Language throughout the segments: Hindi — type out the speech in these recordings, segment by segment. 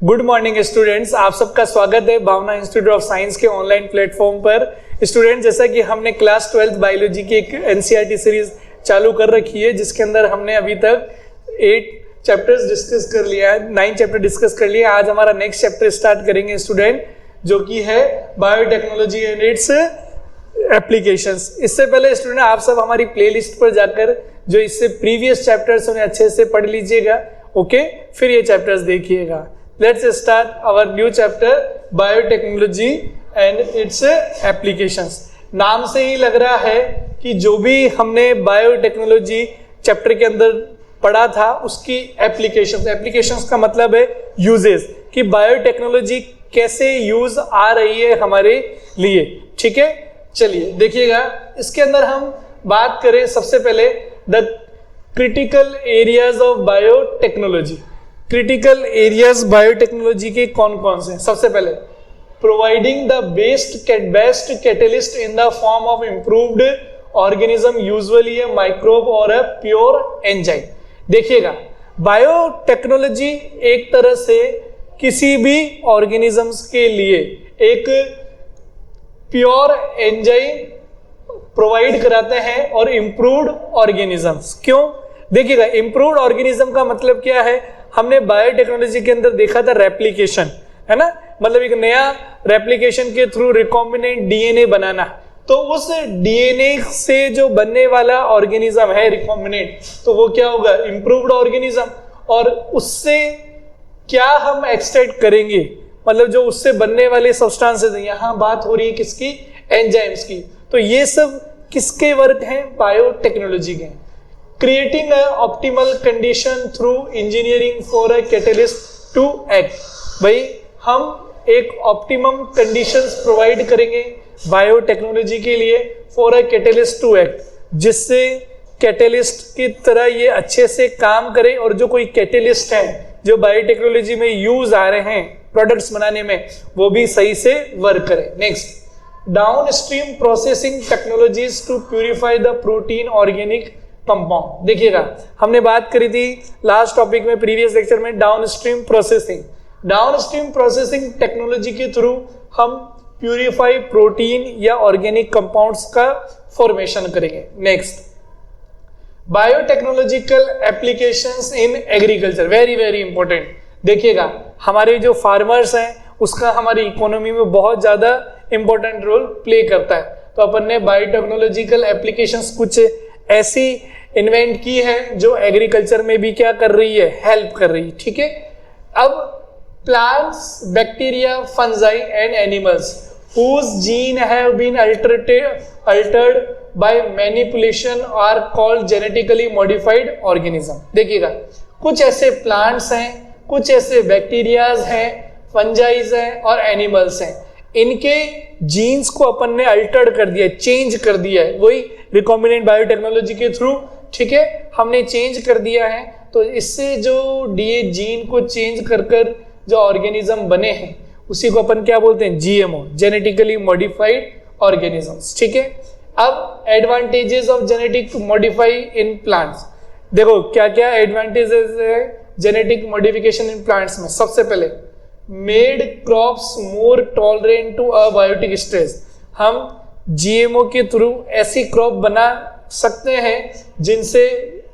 गुड मॉर्निंग स्टूडेंट्स, आप सबका स्वागत है भावना इंस्टीट्यूट ऑफ साइंस के ऑनलाइन प्लेटफॉर्म पर। स्टूडेंट, जैसा कि हमने क्लास 12th बायोलॉजी की एक एनसीईआरटी सीरीज चालू कर रखी है, जिसके अंदर हमने अभी तक 8 चैप्टर्स डिस्कस कर लिया है, 9 चैप्टर डिस्कस कर लिया। आज हमारा नेक्स्ट चैप्टर स्टार्ट करेंगे स्टूडेंट, जो कि है बायोटेक्नोलॉजी एंड इट्स एप्लीकेशंस। इससे पहले स्टूडेंट आप सब हमारी प्लेलिस्ट पर जाकर जो इससे प्रीवियस चैप्टर्स उन्हें अच्छे से पढ़ लीजिएगा, ओके? फिर ये चैप्टर्स देखिएगा। Let's start our new chapter, biotechnology and its applications। नाम से ही लग रहा है कि जो भी हमने बायोटेक्नोलॉजी चैप्टर के अंदर पढ़ा था उसकी एप्लीकेशंस का मतलब है यूजेस, कि बायोटेक्नोलॉजी कैसे यूज आ रही है हमारे लिए। ठीक है, चलिए देखिएगा। इसके अंदर हम बात करें सबसे पहले the critical areas of biotechnology. Critical areas biotechnology के कौन कौन से? सबसे पहले providing the best catalyst in the form of improved organism, usually A microbe और ए प्योर एंजाइम। देखिएगा, बायोटेक्नोलॉजी एक तरह से किसी भी ऑर्गेनिजम्स के लिए एक प्योर एंजाइम प्रोवाइड कराते हैं और इंप्रूव्ड ऑर्गेनिजम्स। क्यों? देखिएगा, इंप्रूव्ड ऑर्गेनिज्म का मतलब क्या है? हमने बायोटेक्नोलॉजी के अंदर देखा था रेप्लिकेशन, है ना? मतलब एक नया रेप्लिकेशन के थ्रू रिकॉम्बिनेंट डीएनए बनाना। तो उस डीएनए से जो बनने वाला ऑर्गेनिज्म है रिकॉम्बिनेंट, तो वो क्या होगा? Improved organism. और उससे क्या हम एक्सट्रैक्ट करेंगे, मतलब जो उससे बनने वाले सब्सटेंसेस, यहाँ बात हो रही है किसकी? एंजाइम्स की। तो ये सब किसके वर्क हैं? बायोटेक्नोलॉजी के। Creating a optimal condition through engineering for a catalyst to act। भाई, हम एक optimum conditions provide करेंगे बायोटेक्नोलॉजी के लिए for a catalyst to act, जिससे कैटेलिस्ट की तरह ये अच्छे से काम करे और जो कोई कैटेलिस्ट है जो बायोटेक्नोलॉजी में यूज आ रहे हैं प्रोडक्ट्स बनाने में, वो भी सही से वर्क करे। Next, downstream processing technologies to purify the protein organic compound. देखिएगा, हमने बात करी थी लास्ट टॉपिक में, प्रीवियस लेक्चर में, downstream processing. Downstream processing technology के थ्रू हम प्यूरिफाई प्रोटीन या ऑर्गेनिक कंपाउंड्स का फॉर्मेशन करेंगे। Next, biotechnological applications in agriculture, very very important. देखिएगा, हमारे जो फार्मर्स हैं उसका हमारी इकोनॉमी में बहुत ज्यादा इंपॉर्टेंट रोल प्ले करता है। तो अपन ने बायोटेक्नोलॉजिकल एप्लीकेशंस कुछ ऐसी इन्वेंट की है जो एग्रीकल्चर में भी क्या कर रही है? हेल्प कर रही है। ठीक है, अब plants, bacteria, fungi and animals whose gene have been altered by manipulation are called genetically modified organism। देखिएगा, कुछ ऐसे प्लांट्स हैं, कुछ ऐसे बैक्टीरियाज हैं, फंजाइज हैं और एनिमल्स हैं, इनके जीन्स को अपन ने अल्टर्ड कर दिया, चेंज कर दिया है, वही रिकॉम्बिनेंट बायोटेक्नोलॉजी के थ्रू। ठीक है, हमने चेंज कर दिया है। तो इससे जो डीए जीन को चेंज कर कर जो ऑर्गेनिज्म बने हैं उसी को अपन क्या बोलते हैं? GMO, genetically modified organisms. ठीक है, अब advantages of genetic modify in plants. देखो क्या क्या एडवांटेजेस है जेनेटिक मॉडिफिकेशन इन प्लांट्स में। सबसे पहले, made crops more tolerant to abiotic stress. हम जीएमओ के थ्रू ऐसी क्रॉप बना सकते हैं जिनसे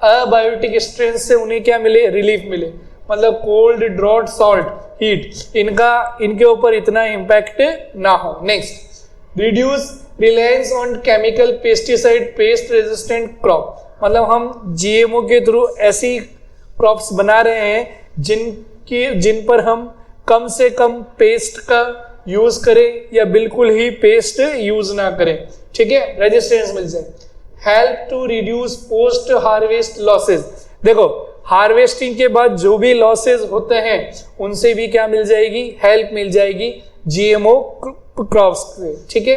अबायोटिक स्ट्रेस से उन्हें क्या मिले? रिलीफ मिले। मतलब कोल्ड, ड्रॉट, सॉल्ट, हीट, इनके ऊपर इतना इम्पैक्ट ना हो। Next, reduce reliance on chemical pesticide pest resistant crop. मतलब हम जीएमओ के थ्रू ऐसी क्रॉप्स बना रहे हैं जिन पर हम कम से कम पेस्ट का यूज करें या बिल्कुल ही पेस्ट यूज ना करें। ठीक है, रेजिस्टेंस मिल जाए। Help to reduce post harvest losses. देखो, हार्वेस्टिंग के बाद जो भी लॉसेज होते हैं उनसे भी क्या मिल जाएगी? हेल्प मिल जाएगी जीएमओ क्रॉप्स से। ठीक है,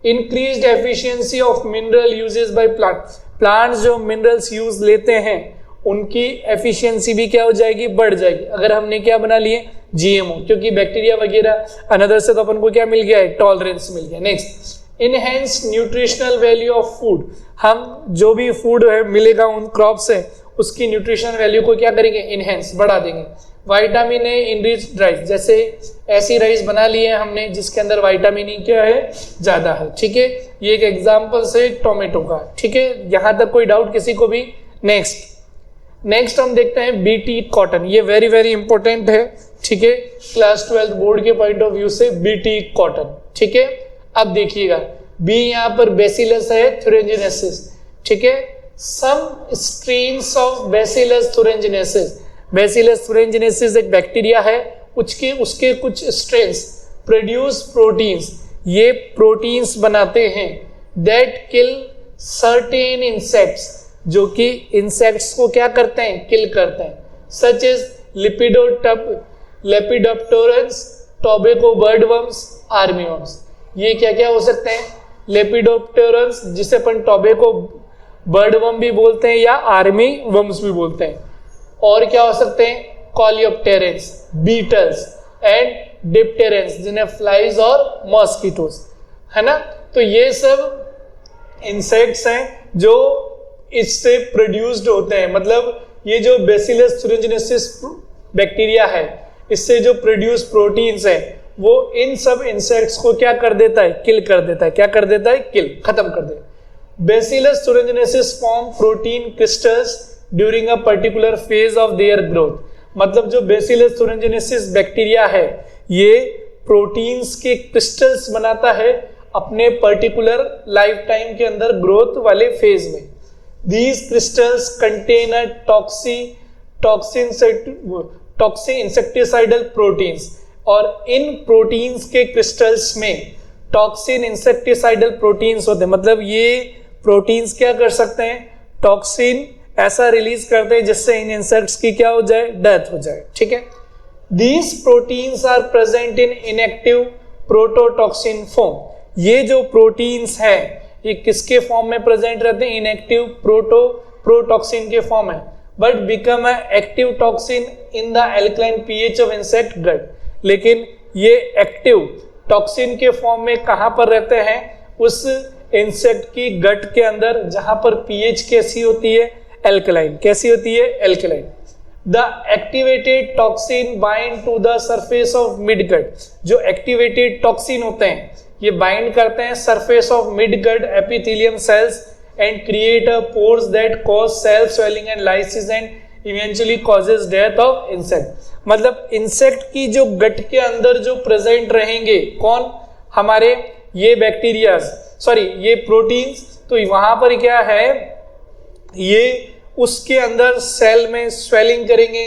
increased efficiency of mineral uses by plants जो मिनरल्स यूज लेते हैं उनकी एफिशिएंसी भी क्या हो जाएगी? बढ़ जाएगी, अगर हमने क्या बना लिए? जीएमओ। क्योंकि बैक्टीरिया वगैरह अनदर से तो अपन को क्या मिल गया है? टॉलरेंस मिल गया। Next, enhance nutritional value of food. हम जो भी फूड है मिलेगा उन क्रॉप से, उसकी न्यूट्रिशनल वैल्यू को क्या करेंगे? इनहेंस, बढ़ा देंगे। विटामिन ए इनरिच्ड राइस, जैसे ऐसी राइस बना ली है हमने जिसके अंदर विटामिन ई क्या है, ज्यादा है। ठीक है, ये एक एग्जांपल से टोमेटो का। ठीक है, यहां तक कोई डाउट किसी को भी? नेक्स्ट हम देखते हैं बीटी कॉटन। ये वेरी वेरी इंपॉर्टेंट है। ठीक है, क्लास 12 बोर्ड के पॉइंट ऑफ व्यू से बीटी कॉटन। ठीक है, अब देखिएगा बी यहाँ पर बेसिलस है थुरिंजिनेसिस। ठीक है, सम स्ट्रेन्स ऑफ बेसिलस थुरिंजिनेसिस। बेसिलस थुरिंजिनेसिस एक बैक्टीरिया है, उसके कुछ स्ट्रेन्स प्रोड्यूस प्रोटीन्स, ये प्रोटीन्स बनाते हैं दैट किल सर्टेन इंसेक्ट्स, जो कि इंसेक्ट्स को क्या करते हैं, किल करते हैं। Such as lepidopterans, tobacco budworms, armyworms. ये क्या क्या हो सकते हैं? लेपिडोप्टेरन्स, जिसे अपन टोबैको बर्डवर्म भी बोलते हैं या आर्मी वर्म्स भी बोलते हैं। और क्या हो सकते हैं? कॉलियोप्टेरेंस, बीटल्स एंड डिप्टेरेंस, जिन्हें फ्लाइज और मॉस्किटोस, है ना। तो ये सब इंसेक्ट्स हैं जो इससे प्रोड्यूस्ड होते हैं। मतलब ये जो बेसिलस थुरिंजिनेसिस बैक्टीरिया है, इससे जो प्रोड्यूस प्रोटीन्स है, वो इन सब इंसेक्ट्स को क्या कर देता है, किल कर देता है। क्या कर देता है? किल, खत्म कर देता है। Bacillus thuringiensis form protein crystals during a particular phase of their growth. मतलब जो बेसिलस थुरिंजिनेसिस बैक्टीरिया है, ये प्रोटीन्स के क्रिस्टल्स बनाता है अपने पर्टिकुलर लाइफ टाइम के अंदर ग्रोथ वाले फेज में। These crystals contain a toxin insecticidal proteins, और इन प्रोटीन्स के क्रिस्टल्स में टॉक्सिन इंसेक्टिसाइडल प्रोटीन्स होते हैं। मतलब ये प्रोटीन्स क्या कर सकते हैं, टॉक्सिन ऐसा रिलीज करते हैं जिससे इन इंसेक्ट्स की क्या हो जाए, डेथ हो जाए। ठीक है, these proteins are present in inactive prototoxin form. ये जो प्रोटीन्स हैं ये किसके फॉर्म में प्रेजेंट रहते हैं? इनएक्टिव प्रोटॉक्सिन के फॉर्म में, but become a active toxin in the alkaline pH of insect gut. लेकिन ये एक्टिव टॉक्सिन के फॉर्म में कहां पर रहते हैं? उस इंसेक्ट की गट के अंदर, जहां पर पीएच कैसी होती है, एल्कलाइन। कैसी होती है? Alkaline. The activated toxin bind to the surface of mid gut. जो एक्टिवेटेड टॉक्सिन होते हैं ये बाइंड करते हैं surface of mid gut epithelium cells and create a pores that cause cell swelling and lysis and eventually causes death of insect. मतलब इंसेक्ट की जो गट के अंदर जो प्रेजेंट रहेंगे, कौन? हमारे ये बैक्टीरियाज, सॉरी ये प्रोटीन्स। तो वहां पर क्या है, ये उसके अंदर सेल में स्वेलिंग करेंगे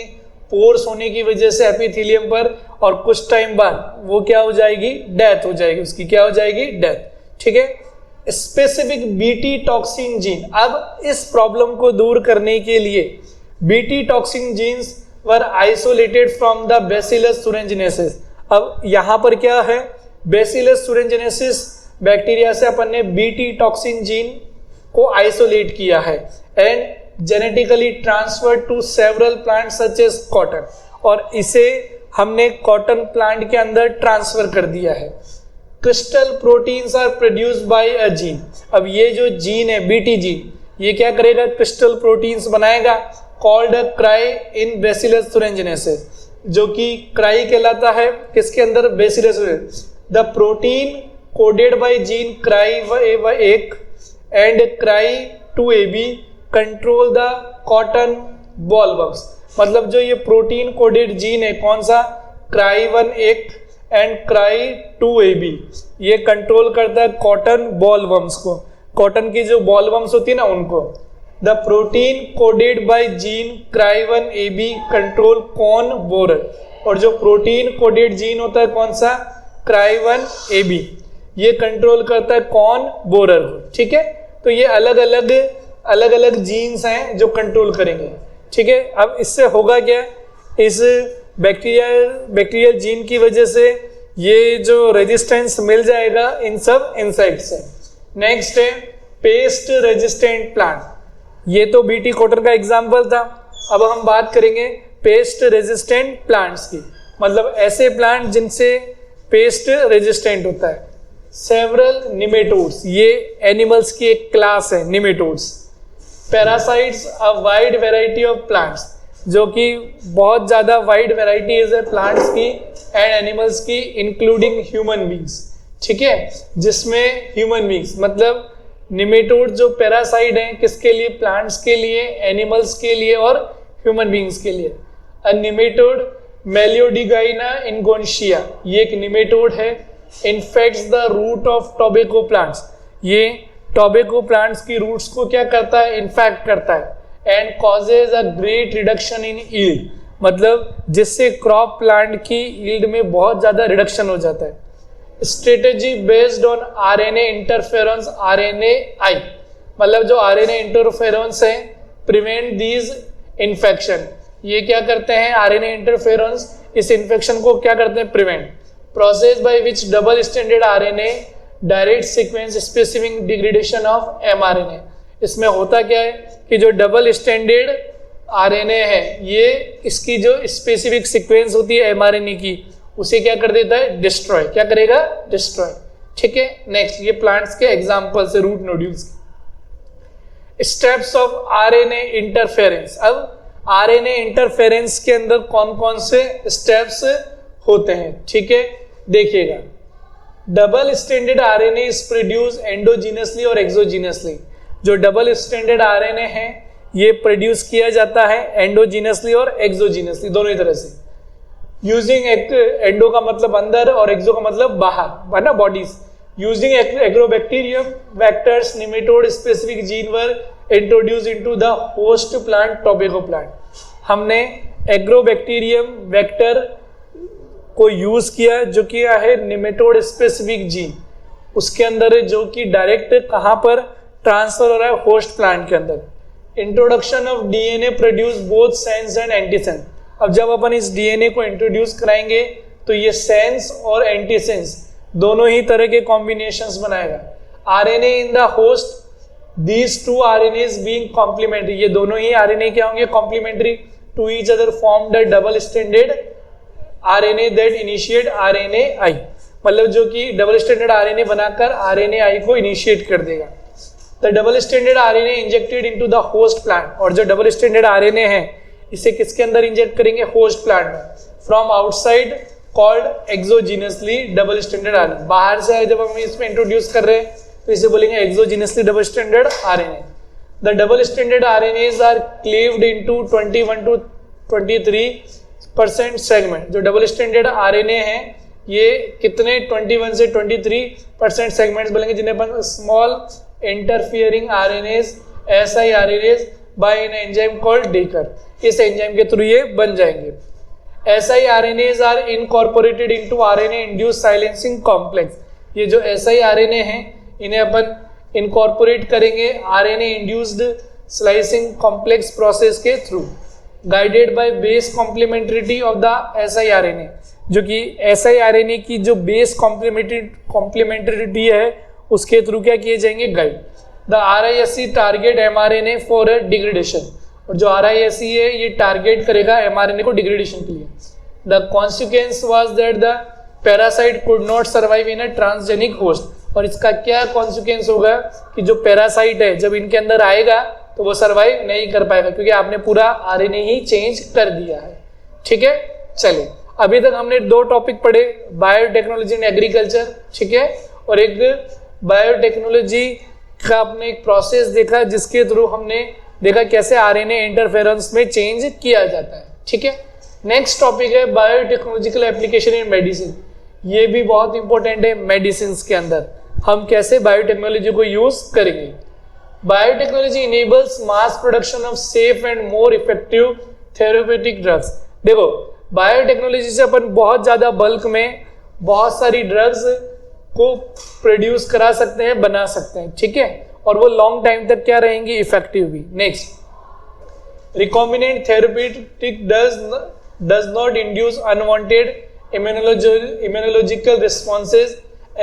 पोर्स होने की वजह से एपिथेलियम पर, और कुछ टाइम बाद वो क्या हो जाएगी, डेथ हो जाएगी, उसकी क्या हो जाएगी, डेथ। ठीक है, स्पेसिफिक बीटी टॉक्सिन जीन। अब इस प्रॉब्लम को दूर करने के लिए BT toxin genes were isolated from the Bacillus thuringiensis. अब यहां पर क्या है, बेसिलस थुरिंजिनेसिस बैक्टीरिया से अपन ने बीटी टॉक्सिन जीन को आइसोलेट किया है and genetically transferred to several plant such as cotton, और इसे हमने कॉटन प्लांट के अंदर ट्रांसफर कर दिया है। Crystal proteins are produced by a gene. अब ये जो जीन है बीटी जीन, ये क्या करेगा, क्रिस्टल प्रोटीन्स बनाएगा called a cry in Bacillus thuringiensis, जो कि क्राई कहलाता है किसके अंदर, Bacillus. The protein coded by gene cry एक and cry 2AB control the cotton bollworms. मतलब जो ये प्रोटीन कोडेड जीन है, कौन सा, क्राई 1 एंड क्राई 2AB, ये कंट्रोल करता है कॉटन बॉलवर्म्स को, कॉटन की जो बॉलवर्म्स होती है ना उनको। The protein coded by gene cry 1AB control corn borer, और जो प्रोटीन कोडेड जीन होता है कौन सा, क्राई 1AB, ये कंट्रोल करता है कॉर्न बोरर को। ठीक है, तो ये अलग अलग जीन्स हैं जो कंट्रोल करेंगे। ठीक है, अब इससे होगा क्या, इस बैक्टीरियल जीन की वजह से ये जो रेजिस्टेंस मिल जाएगा इन सब इंसेक्ट से। नेक्स्ट है पेस्ट रेजिस्टेंट प्लांट। ये तो बीटी कॉटन का एग्जांपल था। अब हम बात करेंगे पेस्ट रेजिस्टेंट प्लांट्स की, मतलब ऐसे प्लांट जिनसे पेस्ट रेजिस्टेंट होता है। सेवरल निमेटोड्स, ये एनिमल्स की एक क्लास है nematodes. Parasites, a wide variety of plants, जो कि बहुत ज़्यादा वाइड वेराइटीज है प्लांट्स की एंड एनिमल्स की, इंक्लूडिंग ह्यूमन बींग्स, ठीक है, जिसमें ह्यूमन बींग्स मतलब निमेटोड जो पैरासाइट हैं, किसके लिए, प्लांट्स के लिए, एनिमल्स के लिए और ह्यूमन बींग्स के लिए। अ निमेटोड मेलियोडिगाइना इंगोनिशिया, ये एक निमेटोड है, infects the root of tobacco plants, ये टोबैको प्लांट्स की रूट्स को क्या करता है, इन्फेक्ट करता है, and causes a great reduction in yield, मतलब जिससे क्रॉप प्लांट की यील्ड में बहुत ज्यादा रिडक्शन हो जाता है। Strategy based on RNA interference, RNAi, मतलब जो आरएनए इंटरफेरेंस है प्रिवेंट दीज इन्फेक्शन, ये क्या करते हैं, आरएनए इंटरफेरेंस इस इन्फेक्शन को क्या करते हैं, prevent. Process by which double standard RNA direct sequence specific degradation of mRNA, इसमें होता क्या है कि जो डबल स्टैंडर्ड आरएनए है ये इसकी जो स्पेसिफिक सीक्वेंस होती है mRNA की, उसे क्या कर देता है, डिस्ट्रॉय, क्या करेगा, डिस्ट्रॉय, ठीक है। नेक्स्ट, ये प्लांट्स के एग्जांपल से root nodules. Steps of RNA interference, अब आरएनए इंटरफेरेंस के अंदर कौन कौन से स्टेप्स होते हैं, ठीक है, देखिएगा। Double standard RNA is produce endogenously और एक्सोजीनसली, जो डबल स्टैंडर्ड आरएनए है ये प्रोड्यूस किया जाता है एंडोजीनसली और एक्सोजीनसली, दोनों ही तरह से। यूजिंग एंडो का मतलब अंदर और एक्सो का मतलब बाहर, है ना, bodies. Using agrobacterium vectors nematode specific gene were introduce into the host plant tobacco plant, हमने एग्रोबैक्टीरियम वेक्टर को यूज किया जो किया है निमेटोड स्पेसिफिक जीन, उसके अंदर है, जो कि डायरेक्ट कहां पर ट्रांसफर हो रहा है, होस्ट प्लांट के अंदर। Introduction of DNA produce both sense and antisense, अब जब अपन इस डीएनए को इंट्रोड्यूस कराएंगे तो ये सेंस और एंटीसेंस दोनों ही तरह के कॉम्बिनेशंस बनाएगा। RNA in the host, these two RNAs being complementary, ये दोनों ही आरएनए क्या होंगे, complementary to each other, form the double standard RNA that initiate RNAi, मतलब जो कि डबल स्टैंडर्ड आरएनए बनाकर RNAi को इनिशिएट कर देगा। The double standard RNA injected into the host plant, और जो डबल स्टैंडर्ड आरएनए है इसे किसके अंदर इंजेक्ट करेंगे, होस्ट प्लांट में, from outside called exogenously double standard RNA, बाहर से जब हम इसमें इंट्रोड्यूस कर रहे हैं तो इसे बोलेंगे exogenously double standard RNA. The double standard RNAs are cleaved into 21 to 23% segment, जो डबल स्टैंडर्ड आरएनए है ये कितने 21 से 23% सेगमेंट्स बोलेंगे, जिन्हें अपन small interfering RNAs siRNAs by an enzyme called Dicer, इस एंजाइम के थ्रू ये बन जाएंगे। siRNAs are incorporated into RNA induced silencing complex, ये जो siRNA हैं इन्हें अपन इनकॉर्पोरेट करेंगे RNA induced slicing complex process के through, guided by base complementarity of the siRNA, जो कि siRNA की जो बेस कॉम्प्लीमेंट्रिटी है उसके थ्रू क्या किए जाएंगे, guide. The RISC target mRNA for degradation, और जो RISC है ये टारगेट करेगा mRNA को डिग्रेडेशन के लिए। The consequence was that the parasite could not survive in a transgenic host, और इसका क्या कॉन्सिक्वेंस होगा कि जो पैरासाइट है जब इनके अंदर आएगा तो वो सर्वाइव नहीं कर पाएगा, क्योंकि आपने पूरा RNA ही चेंज कर दिया है, ठीक है। चलिए, अभी तक हमने दो टॉपिक पढ़े, बायोटेक्नोलॉजी एंड एग्रीकल्चर, ठीक है, और एक बायोटेक्नोलॉजी का आपने एक प्रोसेस देखा जिसके थ्रू हमने देखा कैसे RNA इंटरफेरेंस में चेंज किया जाता है, ठीक है। नेक्स्ट टॉपिक है बायोटेक्नोलॉजिकल एप्लीकेशन इन मेडिसिन, ये भी बहुत इंपॉर्टेंट है। मेडिसिन के अंदर हम कैसे बायोटेक्नोलॉजी को यूज करेंगे। Biotechnology enables mass production of safe and more effective therapeutic drugs. देखो, बायोटेक्नोलॉजी से अपन बहुत ज्यादा बल्क में बहुत सारी ड्रग्स को प्रोड्यूस करा सकते हैं, बना सकते हैं, ठीक है, और वो लॉन्ग टाइम तक क्या रहेंगी, इफेक्टिव भी। Next, recombinant therapeutic does not induce unwanted immunological responses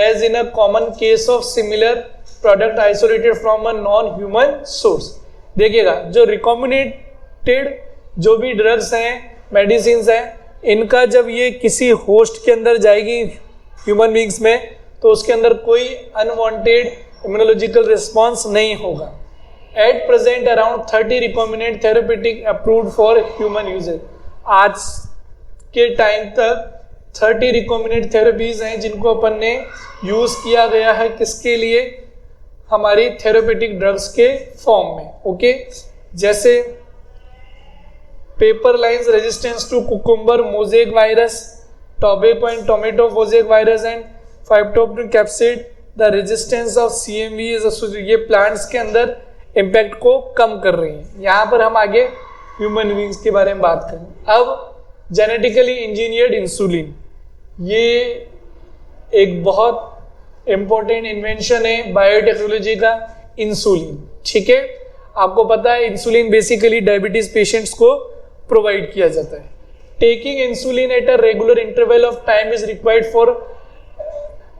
as in a common case of similar product isolated from a non-human source। देखिएगा, जो रिकॉम्बिनेटेड जो भी ड्रग्स हैं, मेडिसिन हैं, इनका जब ये किसी होस्ट के अंदर जाएगी ह्यूमन बींग्स में तो उसके अंदर कोई अनवांटेड इम्यूनोलॉजिकल रिस्पॉन्स नहीं होगा। At present around 30 recombinant therapeutic approved for human uses. आज के टाइम तक 30 रिकॉम्बिनेंट थेरेपीज हैं जिनको अपन ने यूज किया गया है, किसके लिए, हमारी थेरेपेटिक ड्रग्स के फॉर्म में। ओके, जैसे pepper lines resistance to cucumber mosaic virus, tobacco and tomato mosaic virus and phytophthora capsid, the resistance of CMV ये प्लांट्स के अंदर इम्पैक्ट को कम कर रही हैं। यहाँ पर हम आगे ह्यूमन बींग्स के बारे में बात करें। अब जेनेटिकली इंजीनियर्ड इंसुलिन, ये एक बहुत इंपॉर्टेंट इन्वेंशन है बायोटेक्नोलॉजी का, इंसुलिन। ठीक है, आपको पता है इंसुलिन बेसिकली डायबिटीज पेशेंट्स को प्रोवाइड किया जाता है। Taking insulin at a regular interval of time is required for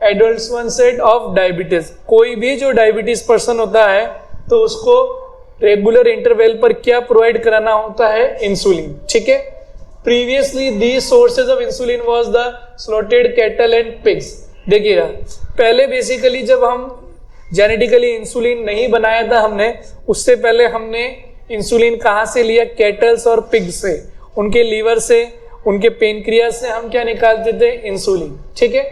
adults onset of diabetes. कोई भी जो डायबिटीज पर्सन होता है तो उसको रेगुलर इंटरवल पर क्या प्रोवाइड कराना होता है, इंसुलिन। ठीक है, previously these sources of insulin was the slotted cattle and pigs. देखिएगा, पहले बेसिकली जब हम जेनेटिकली इंसुलिन नहीं बनाया था हमने, उससे पहले हमने इंसुलिन कहाँ से लिया, कैटल्स और पिग्स से, उनके लीवर से, उनके पेनक्रियाज से हम क्या निकालते थे, इंसुलिन। ठीक है,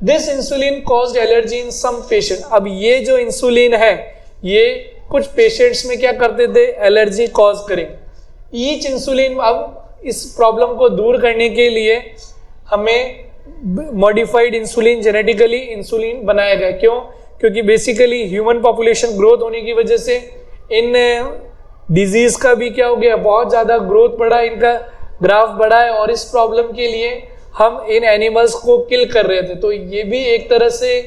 this insulin caused allergy in some patient. अब ये जो इंसुलिन है ये कुछ पेशेंट्स में क्या करते थे, एलर्जी कॉज करेंगे। ईच इंसुलिन, अब इस प्रॉब्लम को दूर करने के लिए हमें मॉडिफाइड इंसुलिन, जेनेटिकली इंसुलिन बनाया गया। क्यों? क्योंकि बेसिकली ह्यूमन पॉपुलेशन ग्रोथ होने की वजह से इन डिजीज का भी क्या हो गया, बहुत ज़्यादा ग्रोथ बढ़ा, इनका ग्राफ बढ़ा है, और इस प्रॉब्लम के लिए हम इन एनिमल्स को किल कर रहे थे। तो ये भी एक तरह से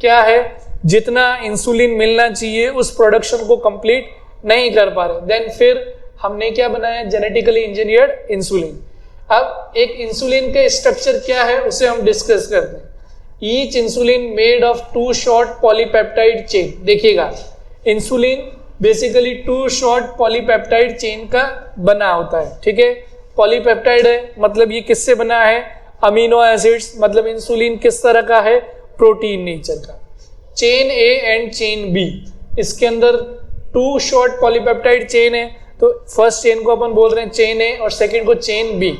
क्या है, जितना इंसुलिन मिलना चाहिए उस प्रोडक्शन को कंप्लीट नहीं कर पा रहे। देन फिर हमने क्या बनाया, जेनेटिकली इंजीनियर्ड इंसुलिन। अब एक इंसुलिन का स्ट्रक्चर क्या है उसे हम डिस्कस करते हैं। Each insulin made of 2 short polypeptide chain. देखिएगा, insulin basically 2 short polypeptide chain का बना होता है। ठीक है, पॉलीपेप्टाइड है मतलब ये किससे बना है, अमीनो एसिड्स, मतलब इंसुलिन किस तरह का है, प्रोटीन नेचर का। Chain A and chain B, इसके अंदर 2 शॉर्ट पॉलीपेप्टाइड चेन है, तो फर्स्ट चेन को अपन बोल रहे हैं चेन ए और सेकेंड को chain B,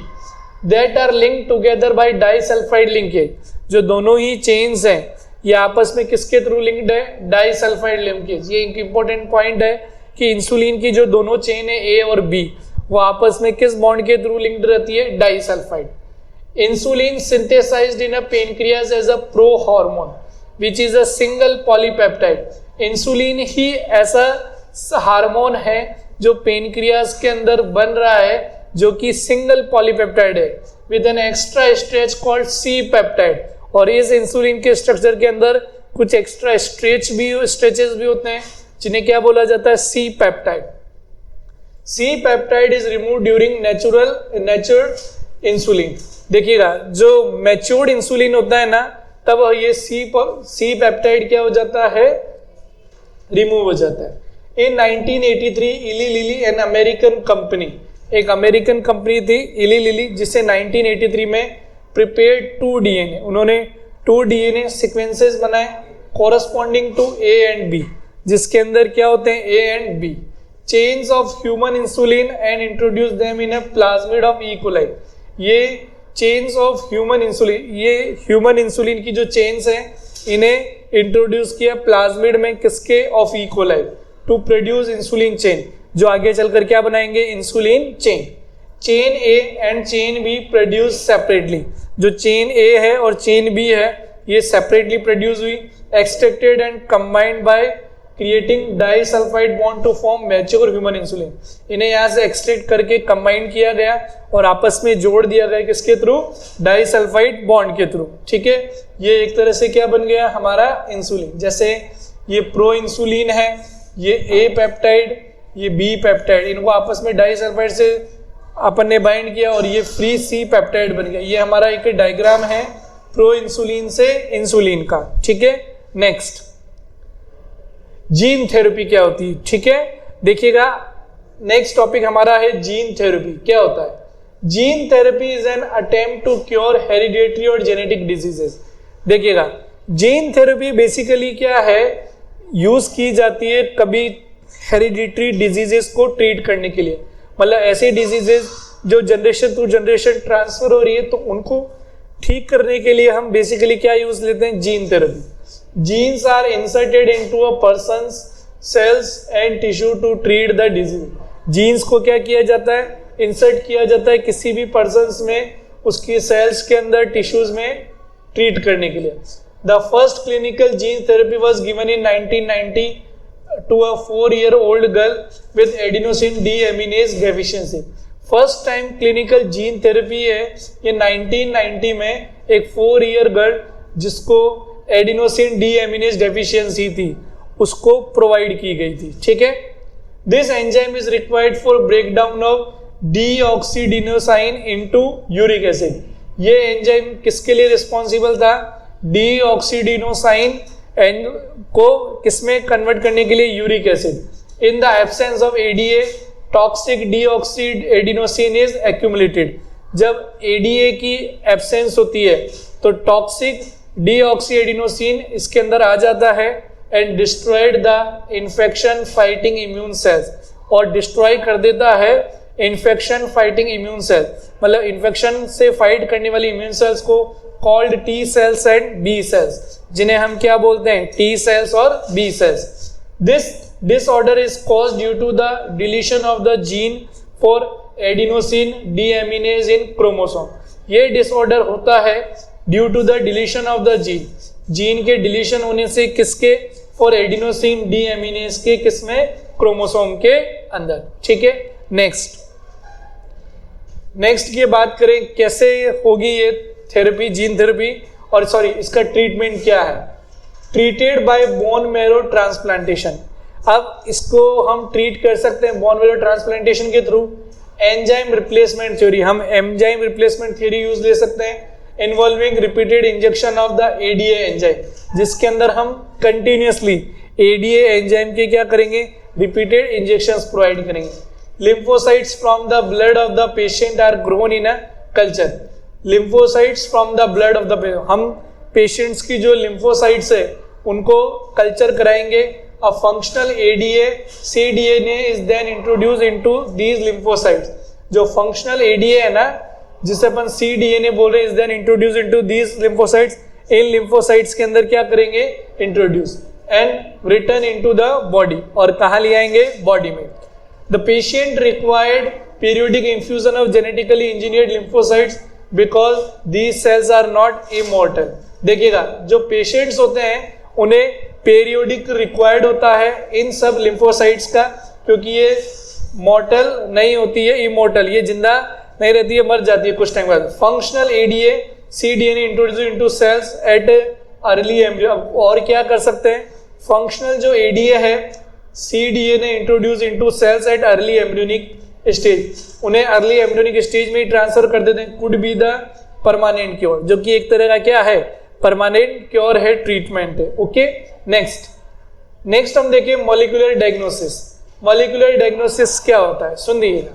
that are linked together by disulphide linkage. जो दोनों ही चेन्स हैं ये आपस में किसके थ्रू लिंक्ड है, डाइसल्फाइड लिंकेज। ये एक इंपॉर्टेंट पॉइंट है कि इंसुलिन की जो दोनों चेन है ए और बी, वो आपस में किस बॉन्ड के थ्रू लिंक्ड रहती है, disulphide. Insulin synthesised in a pancreas as a pro hormone which is a single polypeptide. Insulin ही ऐसा हार्मोन है जो पेनक्रियाज के अंदर बन रहा है, जो कि सिंगल पॉलीपेप्टाइड है with an extra stretch called C peptide. और इस इंसुलिन के स्ट्रक्चर के अंदर कुछ एक्स्ट्रा स्ट्रेचेस भी होते हैं जिन्हें क्या बोला जाता है, C peptide. C peptide is remove during natural insulin. देखिएगा, जो मैच्योर्ड इंसुलिन होता है ना, तब ये सी पेप्टाइड क्या हो जाता है, रिमूव हो जाता है। इन 1983 इली लिली एन अमेरिकन कंपनी, एक अमेरिकन कंपनी थी इली लिली, जिसे 1983 में प्रिपेयर्ड 2 DNA, उन्होंने 2 DNA सीक्वेंसेस बनाए corresponding to A and B, जिसके अंदर क्या होते हैं, A and B chains of human insulin and introduce them in a plasmid of E coli. ये चेन्स ऑफ ह्यूमन इंसुलिन, ये ह्यूमन इंसुलिन की जो चेन्स हैं इन्हें इंट्रोड्यूस किया प्लाज्मिड में, किसके, of E coli, to produce insulin chain, जो आगे चलकर क्या बनाएंगे, insulin chain. Chain A and chain B produce separately. जो चेन ए है और चेन बी है ये सेपरेटली प्रोड्यूस हुई, extracted and combined by creating disulphide bond to form mature human insulin. इन्हें यहाँ से एक्सट्रैक्ट करके कंबाइन किया गया और आपस में जोड़ दिया गया, किसके थ्रू, डाइसल्फाइड बॉन्ड के थ्रू। ठीक है, ये एक तरह से क्या बन गया हमारा इंसुलिन। जैसे ये प्रो इंसुलिन है, ये ए पेप्टाइड, ये बी पेप्टाइड, इनको आपस में डाइसल्फाइड से अपन ने बाइंड किया और ये फ्री सी पेप्टाइड बन गया। ये हमारा एक डायग्राम है प्रो इंसुलिन से इंसुलिन का। ठीक है, नेक्स्ट जीन थेरेपी क्या होती है। ठीक है, देखिएगा नेक्स्ट टॉपिक हमारा है जीन थेरेपी। क्या होता है, gene therapy is an attempt to cure hereditary और जेनेटिक डिजीजेस। देखिएगा, जीन थेरेपी बेसिकली क्या है, यूज की जाती है कभी हेरिडिटरी डिजीजेस को ट्रीट करने के लिए, मतलब ऐसे डिजीजेस जो जनरेशन टू जनरेशन ट्रांसफर हो रही है, तो उनको ठीक करने के लिए हम बेसिकली क्या यूज लेते हैं, gene therapy. Genes are inserted into a person's cells and tissue to treat the disease. Genes को क्या किया जाता है, इंसर्ट किया जाता है किसी भी पर्सन्स में, उसकी सेल्स के अंदर, टिश्यूज में ट्रीट करने के लिए। The first clinical gene therapy was given in 1990 to a 4-year-old girl with adenosine deaminase deficiency. First time clinical gene therapy है ये 1990 में एक 4-year गर्ल जिसको एडिनोसिन डीएमिनेज डेफिशिएंसी थी उसको प्रोवाइड की गई थी, ठीक है। This enzyme is required for breakdown of deoxyadenosine into uric acid. ये एंजाइम किसके लिए रिस्पॉन्सिबल था, डीऑक्सीडिनोसाइन एंड को किसमें कन्वर्ट करने के लिए, uric acid. In the absence of ADA toxic deoxyadenosine is accumulated. जब एडीए की एब्सेंस होती है तो टॉक्सिक डीऑक्सी एडिनोसिन इसके अंदर आ जाता है and destroyed the infection fighting immune cells, और डिस्ट्रॉय कर देता है इन्फेक्शन फाइटिंग इम्यून सेल, मतलब इन्फेक्शन से फाइट करने वाली इम्यून सेल्स को called T cells and B cells, जिन्हें हम क्या बोलते हैं, टी सेल्स और B cells. This disorder is caused due to the deletion of the gene for adenosine deaminase in chromosome. ये डिसऑर्डर होता है due to the deletion of the gene, gene के डिलीशन होने से किसके, फॉर एडिनोसिन डीएमिनेज के, किसमें, क्रोमोसोम के अंदर, ठीक है। नेक्स्ट की बात करें कैसे होगी ये थेरेपी, जीन थेरेपी, और सॉरी इसका ट्रीटमेंट क्या है। Treated by bone marrow transplantation. अब इसको हम ट्रीट कर सकते हैं बोन मैरो ट्रांसप्लांटेशन के थ्रू। एंजाइम रिप्लेसमेंट थ्योरी, हम एंजाइम रिप्लेसमेंट थ्योरी यूज ले सकते हैं, involving repeated injection of the ADA enzyme, जिसके अंदर हम कंटिन्यूसली एडीए एंजाइम के क्या करेंगे, रिपीटेड इंजेक्शंस प्रोवाइड करेंगे। lymphocytes from the blood of the patient are grown in a culture। lymphocytes from the blood of the patient, हम पेशेंट्स की जो lymphocytes है उनको कल्चर कराएंगे। A functional ADA cDNA is then introduced into these lymphocytes। जो functional ADA है ना, जिसे अपन cDNA बोल रहे हैं, is then introduced into these lymphocytes। In lymphocytes के अंदर क्या करेंगे, introduce and return into the body, और कहाँ ले आएंगे, बॉडी में। The patient required periodic infusion of genetically engineered lymphocytes because these cells are not immortal। देखिएगा जो पेशेंट्स होते हैं उन्हें पेरियोडिक रिक्वायर्ड होता है इन सब लिम्फोसाइट्स का, क्योंकि ये मॉर्टल नहीं होती है, इमोर्टल, ये जिंदा नहीं रहती है, मर जाती है कुछ टाइम बाद। Functional ADA cDNA introduce into cells at early embryo. और क्या कर सकते हैं, फंक्शनल जो एडीए है cDNA introduce into cells at early embryonic stage, उन्हें अर्ली एम्ब्रियोनिक स्टेज में ही ट्रांसफर कर देते हैं। Could be the permanent cure, जो कि एक तरह का क्या है, परमानेंट क्योर है, ट्रीटमेंट है। ओके, नेक्स्ट हम देखिए मॉलिक्यूलर डायग्नोसिस। मॉलिक्यूलर डायग्नोसिस क्या होता है, सुन लीजिएगा।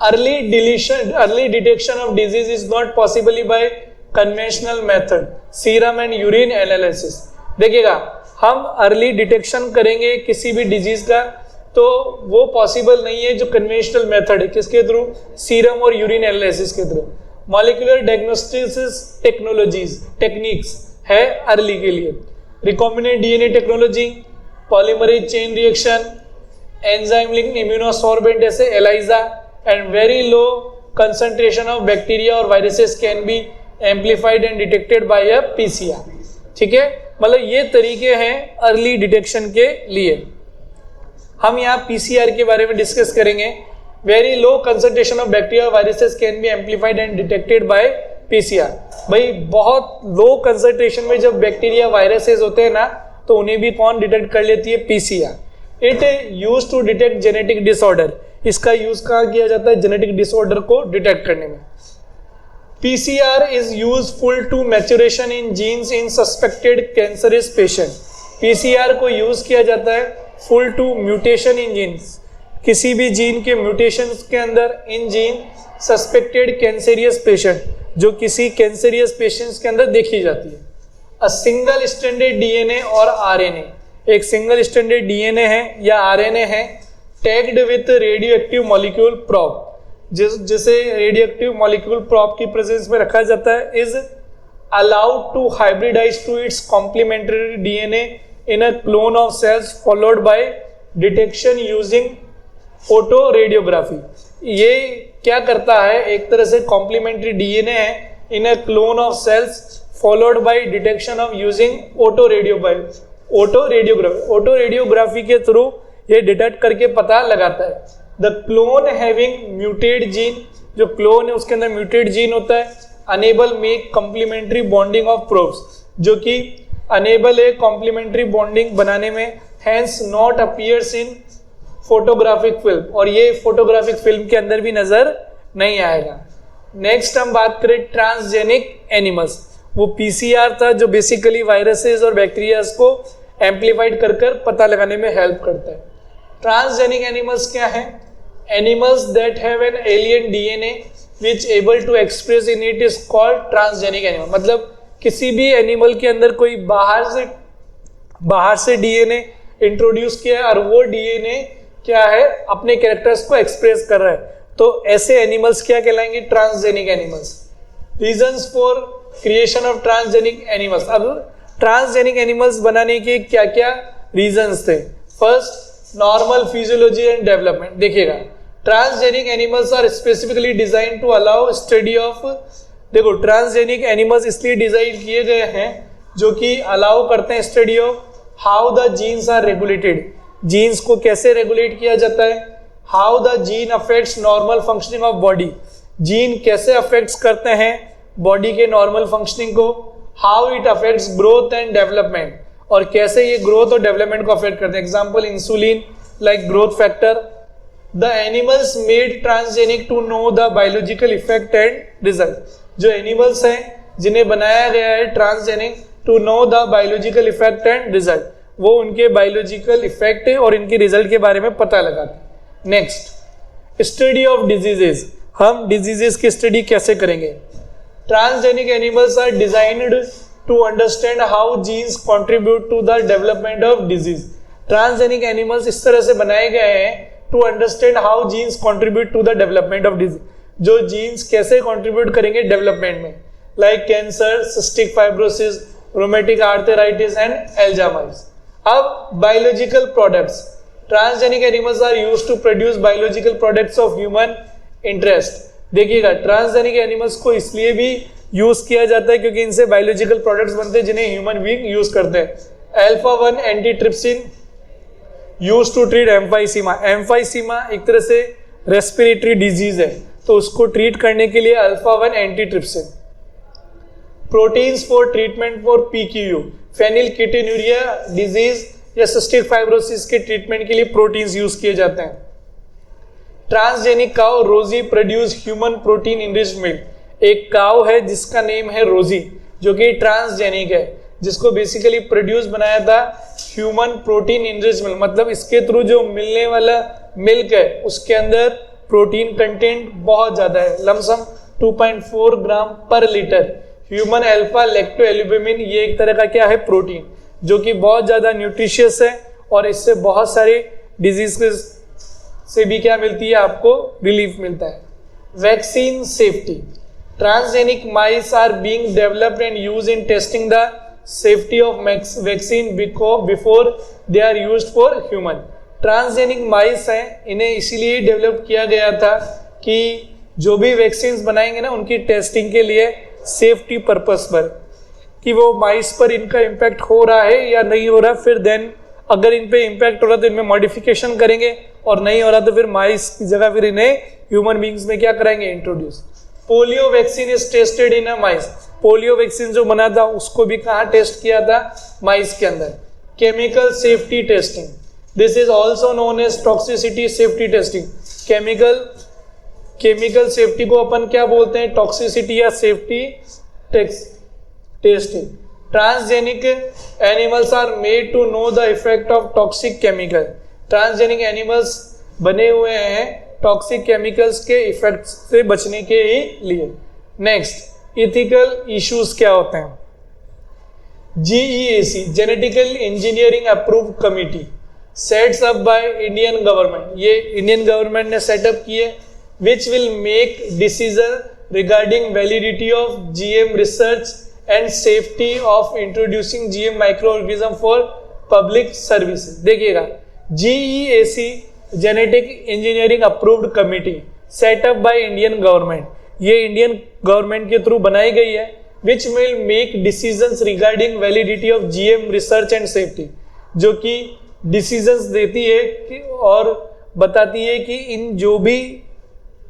Early detection of disease is not possible by conventional method, serum and urine analysis. देखिएगा हम अर्ली डिटेक्शन करेंगे किसी भी डिजीज का तो वो पॉसिबल नहीं है जो कन्वेंशनल मेथड है, किसके थ्रू, सीरम और यूरिन एनालिसिस के थ्रू। मॉलिक्यूलर डायग्नोस्टिक्स टेक्निक्स है अर्ली के लिए, recombinant DNA technology, polymerase chain reaction, enzyme linked immunosorbent जैसे ELISA, and very low concentration of bacteria और viruses can be amplified and detected by a PCR. ठीक है, मतलब ये तरीके हैं अर्ली डिटेक्शन के लिए। हम यहाँ पीसीआर के बारे में डिस्कस करेंगे। Very low concentration of bacteria viruses can be amplified and detected bye PCR. भाई बहुत लो कंसंट्रेशन में जब बैक्टीरिया वायरसेस होते हैं ना तो उन्हें भी कौन डिटेक्ट कर लेती है, PCR. It use to detect genetic disorder. इसका यूज कहाँ किया जाता है, जेनेटिक डिसऑर्डर को डिटेक्ट करने में। PCR is useful to maturation in genes in suspected cancerous patient। PCR को यूज किया जाता है full to mutation in genes, किसी भी जीन के म्यूटेशंस के अंदर in gene suspected cancerous patient, जो किसी कैंसरियस पेशेंट्स के अंदर देखी जाती है। अ सिंगल स्ट्रैंडेड DNA और RNA एक सिंगल स्ट्रैंडेड डीएनए है या आरएनए है tagged with radioactive molecule probe, जिसे रेडियो एक्टिव मॉलिक्यूल प्रॉप की प्रेजेंस में रखा जाता है, is allowed to hybridize to its complementary DNA in a clone of cells followed by detection using photo radiography. ये क्या करता है, एक तरह से कॉम्प्लीमेंट्री डीएनए है in a clone of cells followed by detection of using autoradiography के थ्रू ये डिटेक्ट करके पता लगाता है। The clone having muted gene, जो क्लोन है उसके अंदर म्यूटेड जीन होता है, unable make complementary bonding of probes, जो कि अनेबल है कॉम्प्लीमेंट्री बॉन्डिंग बनाने में, hence not appears in photographic film, और ये फोटोग्राफिक फिल्म के अंदर भी नजर नहीं आएगा। नेक्स्ट हम बात करें ट्रांसजेनिक एनिमल्स। वो पीसीआर था जो बेसिकली वायरसेस और बैक्टीरियाज को एम्प्लीफाइड कर कर पता लगाने में हेल्प करता है। ट्रांसजेनिक एनिमल्स क्या है? Animals that have an alien DNA which able to express in it is called transgenic animal. मतलब किसी भी एनिमल के अंदर कोई बाहर से डीएनए इंट्रोड्यूस किया है और वो डीएनए क्या है, अपने कैरेक्टर्स को एक्सप्रेस कर रहा है, तो ऐसे एनिमल्स क्या कहलाएंगे? Transgenic animals. Reasons for creation of transgenic animals. अब ट्रांसजेनिक एनिमल्स बनाने के क्या क्या रीजंस थे? First, normal physiology and development. देखिएगा, transgenic animals are specifically design to allow study of, देखो ट्रांसजेनिक एनिमल्स इसलिए डिजाइन किए गए हैं जो कि अलाउ करते हैं study of how the genes are regulated, genes को कैसे रेगुलेट किया जाता है, how the gene affects normal functioning of body, gene कैसे अफेक्ट्स करते हैं बॉडी के नॉर्मल फंक्शनिंग को, how it affects growth and development, और कैसे ये ग्रोथ और डेवलपमेंट को अफेक्ट करते हैं। Example insulin like growth factor. The animals made transgenic to know the biological effect and result. जो एनिमल्स हैं जिन्हें बनाया गया है transgenic to know the biological effect and result, वो उनके बायोलॉजिकल इफेक्ट और इनके रिजल्ट के बारे में पता लगाते हैं। Next, study of diseases. हम डिजीजेस की स्टडी कैसे करेंगे? Transgenic animals are designed to understand how genes contribute to the development of disease. Transgenic animals इस तरह से बनाए गए हैं to understand how genes contribute to the development of disease, जो जीन्स कैसे कंट्रीब्यूट करेंगे डेवलपमेंट में, like cancer, cystic fibrosis, rheumatic arthritis and Alzheimer's. अब biological products. Transgenic animals are used to produce biological products of human interest. देखिएगा, ट्रांसजेनिक एनिमल्स को इसलिए भी यूज किया जाता है क्योंकि इनसे बायोलॉजिकल प्रोडक्ट्स बनते हैं जिन्हें ह्यूमन बीइंग यूज करते हैं। Alpha one antitrypsin use to treat emphysema. Emphysema एक तरह से रेस्पिरेटरी डिजीज है, तो उसको ट्रीट करने के लिए alpha one antitrypsin. Proteins for treatment for PKU, phenylketonuria disease या सिस्टिक फाइब्रोसिस के ट्रीटमेंट के लिए प्रोटीन्स यूज किए जाते हैं। Transgenic cow Rosie produce human protein enriched milk. एक काउ है जिसका नेम है रोजी, जो कि ट्रांसजेनिक है, जिसको बेसिकली प्रोड्यूस बनाया था ह्यूमन प्रोटीन इनरिच्ड मिल्क। मतलब इसके थ्रू जो मिलने वाला मिल्क है उसके अंदर प्रोटीन कंटेंट बहुत ज्यादा है, लमसम 2.4 ग्राम पर लीटर। ह्यूमन अल्फा लैक्टोएल्यूमिन, ये एक तरह का क्या है, प्रोटीन, जो कि बहुत ज्यादा न्यूट्रिशियस है और इससे बहुत सारे डिजीज से भी क्या मिलती है, आपको रिलीफ मिलता है। Vaccine safety. Transgenic mice are being developed and used in testing the safety of vaccine before they are used for human. Transgenic mice हैं, इन्हें इसीलिए डेवलप किया गया था कि जो भी वैक्सीन बनाएंगे ना उनकी टेस्टिंग के लिए सेफ्टी पर्पस पर, कि वो माइस पर इनका इम्पैक्ट हो रहा है या नहीं हो रहा, फिर देन अगर इन पे इम्पैक्ट हो रहा तो इनमें मॉडिफिकेशन करेंगे, और नहीं हो रहा तो फिर माइस की जगह फिर इन्हें ह्यूमन बींग्स में क्या कराएंगे, introduce. Polio vaccine is tested in a mice. Polio vaccine जो बना था उसको भी कहाँ टेस्ट किया था, माइस के अंदर। Chemical safety testing, this is also known as toxicity safety testing. Chemical safety को अपन क्या बोलते हैं, टॉक्सिसिटी या safety testing. Transgenic animals are made to know the effect of toxic chemical. Transgenic animals बने हुए हैं टॉक्सिक केमिकल्स के इफेक्ट से बचने के ही लिए। नेक्स्ट, इथिकल इश्यूज क्या होते हैं? GEAC, Genetical Engineering Approved Committee, sets up by Indian government. ये इंडियन गवर्नमेंट ने सेटअप की है, which will make decision regarding validity of GM research and safety of introducing GM microorganism for public services. देखिएगा, GEAC, Genetic Engineering Approved Committee, set up by Indian government. ये इंडियन गवर्नमेंट के थ्रू बनाई गई है, which will make decisions regarding validity of GM research and safety, जो कि डिसीजंस देती है और बताती है कि इन जो भी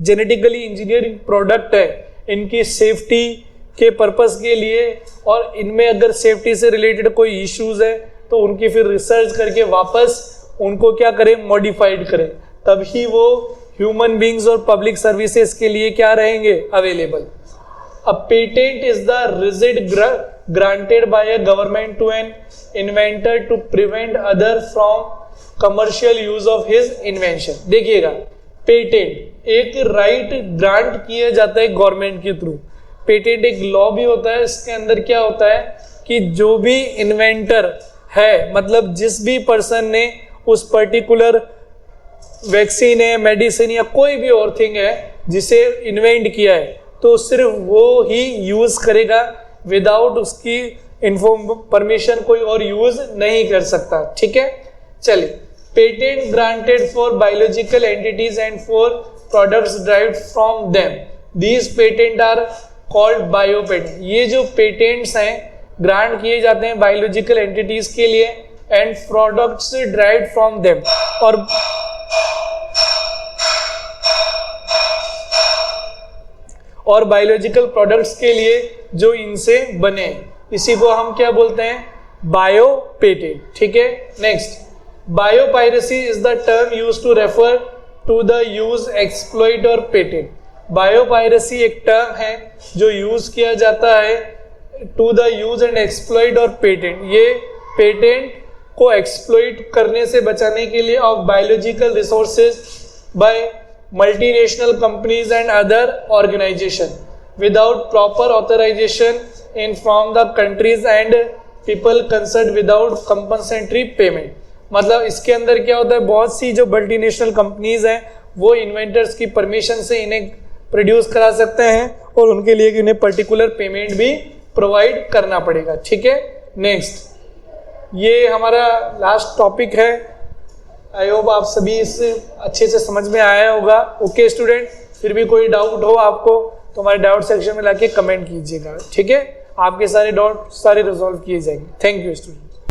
जेनेटिकली इंजीनियरिंग प्रोडक्ट है इनकी सेफ्टी के पर्पस के लिए, और इनमें अगर सेफ्टी से रिलेटेड कोई इश्यूज है तो उनकी फिर रिसर्च करके वापस उनको क्या करें, मॉडिफाइड करें, तभी वो ह्यूमन बींग्स और पब्लिक सर्विसेज के लिए क्या रहेंगे, available. A patent is the receipt granted by a government to an inventor to prevent other from commercial use of his invention. देखिएगा, पेटेंट एक राइट ग्रांट किया जाता है गवर्नमेंट के थ्रू। पेटेंट एक लॉ भी होता है, इसके अंदर क्या होता है कि जो भी इन्वेंटर है, मतलब जिस भी पर्सन ने उस पर्टिकुलर वैक्सीन है, मेडिसिन या कोई भी और थिंग है जिसे इन्वेंट किया है, तो सिर्फ वो ही यूज करेगा, विदाउट उसकी इन्फॉर्म परमिशन कोई और यूज नहीं कर सकता। ठीक है, चलिए, patent granted for biological entities and for products derived from them, these patent are called bio patent. ये जो पेटेंट्स हैं ग्रांट किए जाते हैं बायोलॉजिकल एंटिटीज के लिए and products derived from them, और बायोलॉजिकल प्रोडक्ट्स के लिए जो इनसे बने, इसी को हम क्या बोलते हैं, बायो पेटेंट। ठीक है, next, biopiracy is the term used to refer to the use, exploit or patent. Biopiracy एक टर्म है जो यूज किया जाता है to the use and exploit or patent. ये पेटेंट को एक्सप्लॉइट करने से बचाने के लिए of biological resources by multinational companies and other organization without proper authorization in from the countries and people concerned without compensatory payment। मतलब इसके अंदर क्या होता है, बहुत सी जो मल्टीनेशनल कंपनीज हैं वो इन्वेंटर्स की परमिशन से इन्हें प्रोड्यूस करा सकते हैं और उनके लिए उन्हें पर्टिकुलर पेमेंट भी प्रोवाइड करना पड़ेगा। ठीक है, नेक्स्ट, ये हमारा लास्ट टॉपिक है। आई होप आप सभी इससे अच्छे से समझ में आया होगा। ओके स्टूडेंट, फिर भी कोई डाउट हो आपको तो हमारे डाउट सेक्शन में लाके कमेंट कीजिएगा। ठीक है, आपके सारे डाउट सारे रिजॉल्व किए जाएंगे। Thank you student.